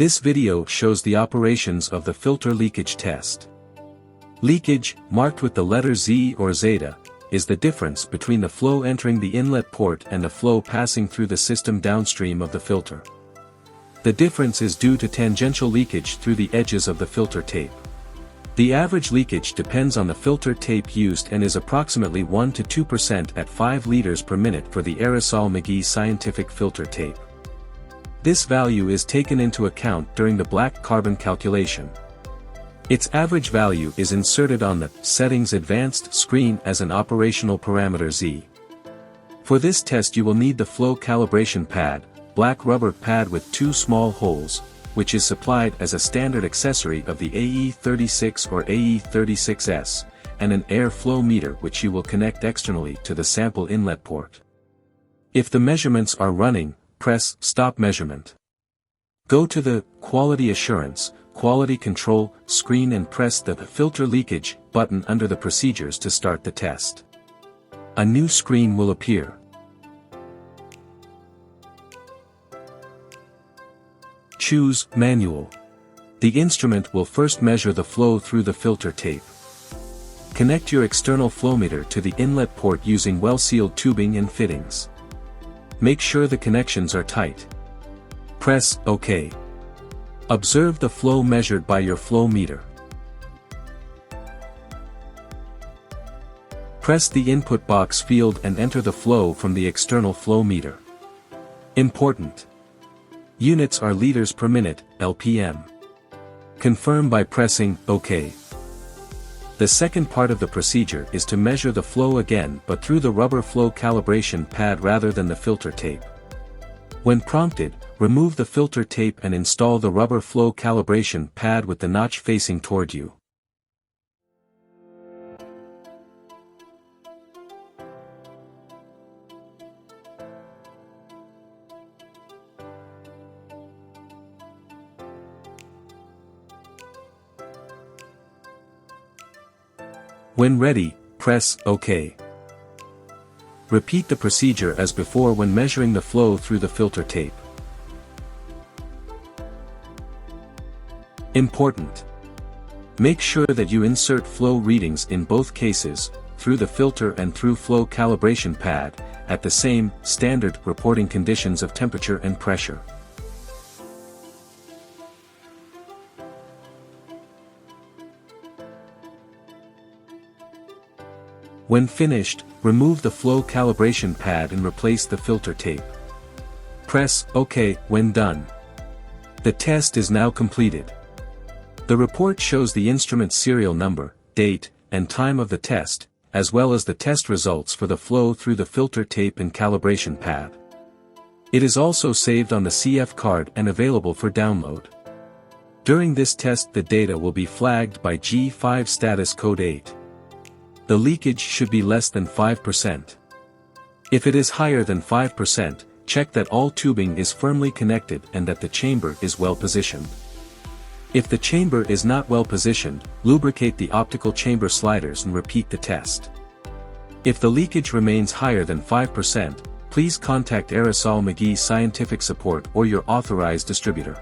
This video shows the operations of the filter leakage test. Leakage, marked with the letter Z or zeta, is the difference between the flow entering the inlet port and the flow passing through the system downstream of the filter. The difference is due to tangential leakage through the edges of the filter tape. The average leakage depends on the filter tape used and is approximately 1 to 2% at 5 liters per minute for the AE36 scientific filter tape. This value is taken into account during the black carbon calculation. Its average value is inserted on the Settings Advanced screen as an operational parameter Z. For this test you will need the flow calibration pad, black rubber pad with 2 small holes, which is supplied as a standard accessory of the AE36 or AE36s, and an air flow meter which you will connect externally to the sample inlet port. If the measurements are running, press Stop Measurement. Go to the Quality Assurance, Quality Control screen and press the Filter Leakage button under the procedures to start the test. A new screen will appear. Choose Manual. The instrument will first measure the flow through the filter tape. Connect your external flow meter to the inlet port using well-sealed tubing and fittings. Make sure the connections are tight. Press OK. Observe the flow measured by your flow meter. Press the input box field and enter the flow from the external flow meter. Important. Units are liters per minute, LPM. Confirm by pressing OK. The second part of the procedure is to measure the flow again but through the rubber flow calibration pad rather than the filter tape. When prompted, remove the filter tape and install the rubber flow calibration pad with the notch facing toward you. When ready, press OK. Repeat the procedure as before when measuring the flow through the filter tape. Important. Make sure that you insert flow readings in both cases, through the filter and through flow calibration pad, at the same, standard reporting conditions of temperature and pressure. When finished, remove the flow calibration pad and replace the filter tape. Press OK when done. The test is now completed. The report shows the instrument serial number, date, and time of the test, as well as the test results for the flow through the filter tape and calibration pad. It is also saved on the CF card and available for download. During this test the data will be flagged by G5 status code 8. The leakage should be less than 5%. If it is higher than 5%, check that all tubing is firmly connected and that the chamber is well positioned. If the chamber is not well positioned, lubricate the optical chamber sliders and repeat the test. If the leakage remains higher than 5%, please contact AE36 scientific support or your authorized distributor.